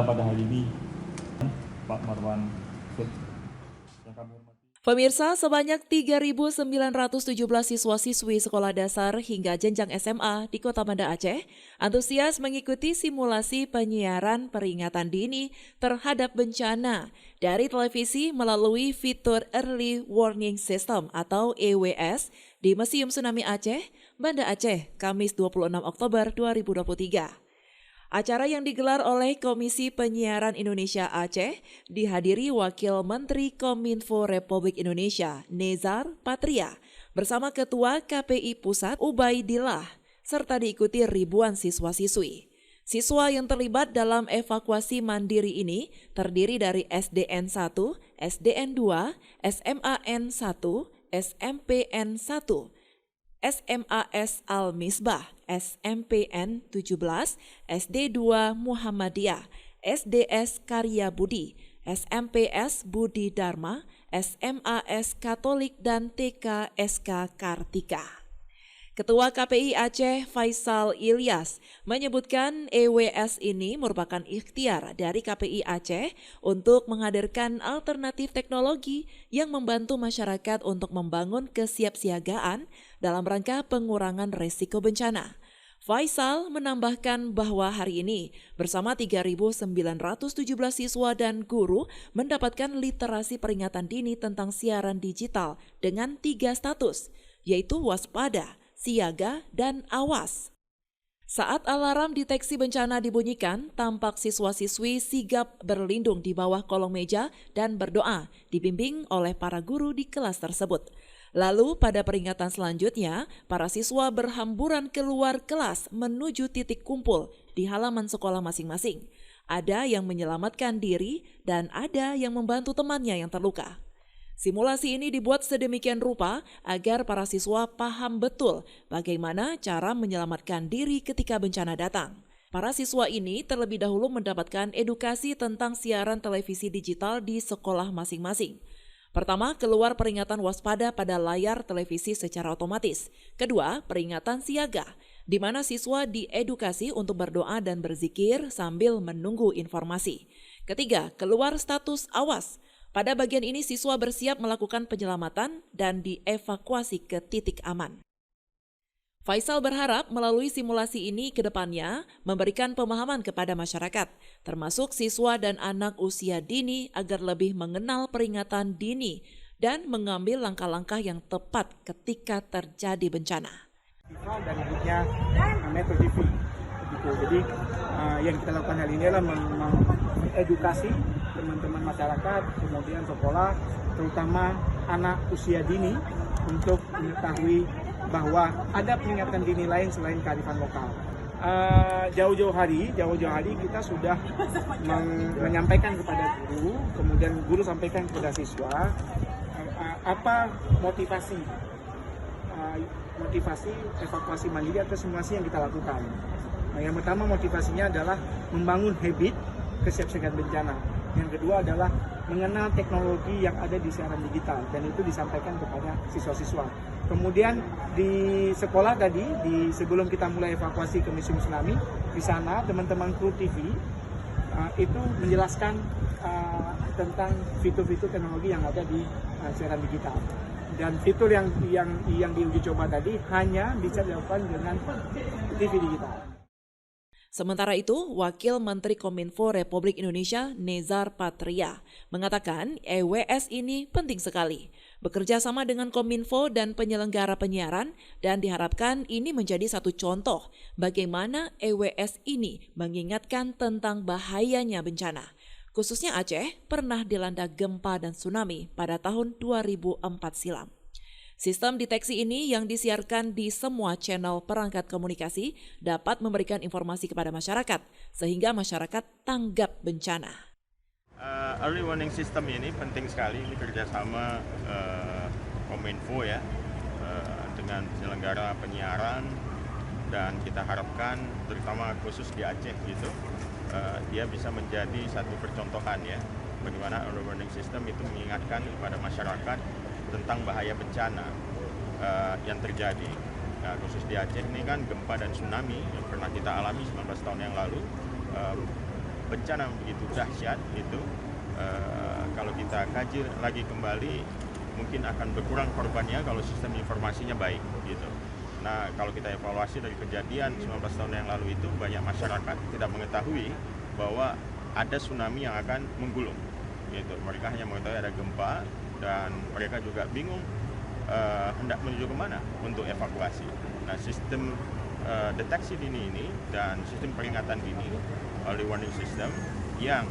waspada pada hari ini. Pak Marwan yang kami hormati. Pemirsa, sebanyak 3.917 siswa-siswi sekolah dasar hingga jenjang SMA di Kota Banda Aceh antusias mengikuti simulasi penyiaran peringatan dini terhadap bencana dari televisi melalui fitur Early Warning System atau EWS di Museum Tsunami Aceh, Banda Aceh, Kamis 26 Oktober 2023. Acara yang digelar oleh Komisi Penyiaran Indonesia Aceh dihadiri Wakil Menteri Kominfo Republik Indonesia Nezar Patria bersama Ketua KPI Pusat Ubaidillah serta diikuti ribuan siswa-siswi. Siswa yang terlibat dalam evakuasi mandiri ini terdiri dari SDN 1, SDN 2, SMAN 1, SMPN 1, SMAS Al-Misbah, SMPN 17, SD2 Muhammadiyah, SDS Karya Budi, SMPS Budi Dharma, SMAS Katolik dan TKSK Kartika. Ketua KPI Aceh Faisal Ilyas menyebutkan EWS ini merupakan ikhtiar dari KPI Aceh untuk menghadirkan alternatif teknologi yang membantu masyarakat untuk membangun kesiapsiagaan dalam rangka pengurangan resiko bencana. Faisal menambahkan bahwa hari ini bersama 3.917 siswa dan guru mendapatkan literasi peringatan dini tentang siaran digital dengan 3 status, yaitu waspada, siaga, dan awas. Saat alarm deteksi bencana dibunyikan, tampak siswa-siswi sigap berlindung di bawah kolong meja dan berdoa, dibimbing oleh para guru di kelas tersebut. Lalu pada peringatan selanjutnya, para siswa berhamburan keluar kelas menuju titik kumpul di halaman sekolah masing-masing. Ada yang menyelamatkan diri dan ada yang membantu temannya yang terluka. Simulasi ini dibuat sedemikian rupa agar para siswa paham betul bagaimana cara menyelamatkan diri ketika bencana datang. Para siswa ini terlebih dahulu mendapatkan edukasi tentang siaran televisi digital di sekolah masing-masing. Pertama, keluar peringatan waspada pada layar televisi secara otomatis. Kedua, peringatan siaga, di mana siswa diedukasi untuk berdoa dan berzikir sambil menunggu informasi. Ketiga, keluar status awas. Pada bagian ini siswa bersiap melakukan penyelamatan dan dievakuasi ke titik aman. Faisal berharap melalui simulasi ini ke depannya memberikan pemahaman kepada masyarakat, termasuk siswa dan anak usia dini agar lebih mengenal peringatan dini dan mengambil langkah-langkah yang tepat ketika terjadi bencana. Dan ibunya Metro TV. Jadi yang kita lakukan hari ini adalah mengedukasi teman-teman masyarakat, kemudian sekolah, terutama anak usia dini untuk mengetahui bahwa ada peringatan dini lain selain kearifan lokal. Jauh-jauh hari kita sudah menyampaikan kepada guru, kemudian guru sampaikan kepada siswa apa motivasi evakuasi mandiri atau simulasi yang kita lakukan. Nah, yang pertama motivasinya adalah membangun habit kesiapsiagaan bencana. Yang kedua adalah mengenal teknologi yang ada di siaran digital dan itu disampaikan kepada siswa-siswa. Kemudian di sekolah tadi, sebelum kita mulai evakuasi ke Museum Tsunami, di sana teman-teman kru TV itu menjelaskan tentang fitur-fitur teknologi yang ada di siaran digital. Dan fitur yang diuji coba tadi hanya bisa dilakukan dengan TV digital. Sementara itu, Wakil Menteri Kominfo Republik Indonesia Nezar Patria mengatakan EWS ini penting sekali, bekerja sama dengan Kominfo dan penyelenggara penyiaran dan diharapkan ini menjadi satu contoh bagaimana EWS ini mengingatkan tentang bahayanya bencana. Khususnya Aceh pernah dilanda gempa dan tsunami pada tahun 2004 silam. Sistem deteksi ini yang disiarkan di semua channel perangkat komunikasi dapat memberikan informasi kepada masyarakat sehingga masyarakat tanggap bencana. Early warning system ini penting sekali, ini kerjasama Kominfo ya dengan penyelenggara penyiaran dan kita harapkan terutama khusus di Aceh gitu dia bisa menjadi satu percontohan ya bagaimana early warning system itu mengingatkan kepada masyarakat tentang bahaya bencana yang terjadi. Nah, khusus di Aceh ini kan gempa dan tsunami yang pernah kita alami 19 tahun yang lalu bencana begitu dahsyat itu, kalau kita kaji lagi kembali, mungkin akan berkurang korbannya kalau sistem informasinya baik gitu. Nah, kalau kita evaluasi dari kejadian 19 tahun yang lalu itu, banyak masyarakat tidak mengetahui bahwa ada tsunami yang akan menggulung gitu. Mereka hanya mengetahui ada gempa dan mereka juga bingung hendak menuju kemana untuk evakuasi. Nah, sistem deteksi dini ini dan sistem peringatan dini, early warning system, yang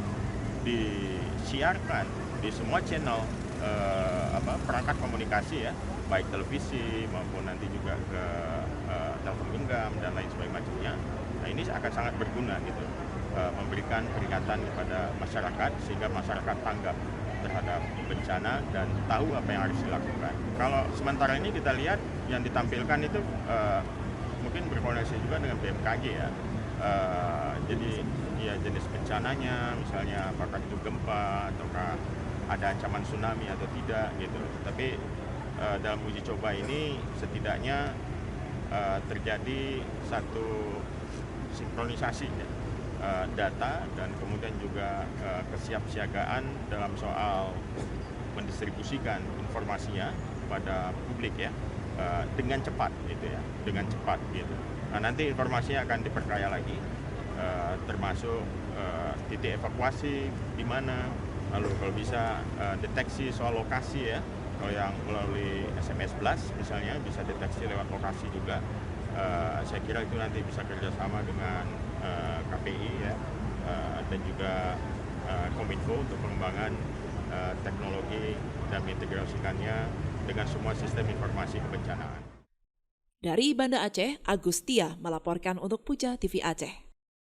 disiarkan di semua channel perangkat komunikasi ya, baik televisi maupun nanti juga ke telepon genggam dan lain sebagainya. Nah, ini akan sangat berguna gitu, memberikan peringatan kepada masyarakat sehingga masyarakat tanggap terhadap bencana dan tahu apa yang harus dilakukan. Kalau sementara ini kita lihat yang ditampilkan itu mungkin berkoordinasi juga dengan BMKG ya. Jadi ya jenis bencananya, misalnya apakah itu gempa ataukah ada ancaman tsunami atau tidak gitu. Tapi dalam uji coba ini setidaknya terjadi satu sinkronisasi ya, data dan kemudian juga kesiapsiagaan dalam soal mendistribusikan informasinya kepada publik ya, dengan cepat gitu ya, dengan cepat gitu. Nah, nanti informasinya akan diperkaya lagi, termasuk titik evakuasi di mana, lalu kalau bisa deteksi soal lokasi ya, kalau yang melalui SMS Blast misalnya bisa deteksi lewat lokasi juga. Saya kira itu nanti bisa kerjasama dengan KPI ya, dan juga Kominfo untuk pengembangan teknologi dan mengintegrasikannya dengan semua sistem informasi kebencanaan. Dari Banda Aceh, Agustia melaporkan untuk Puja TV Aceh.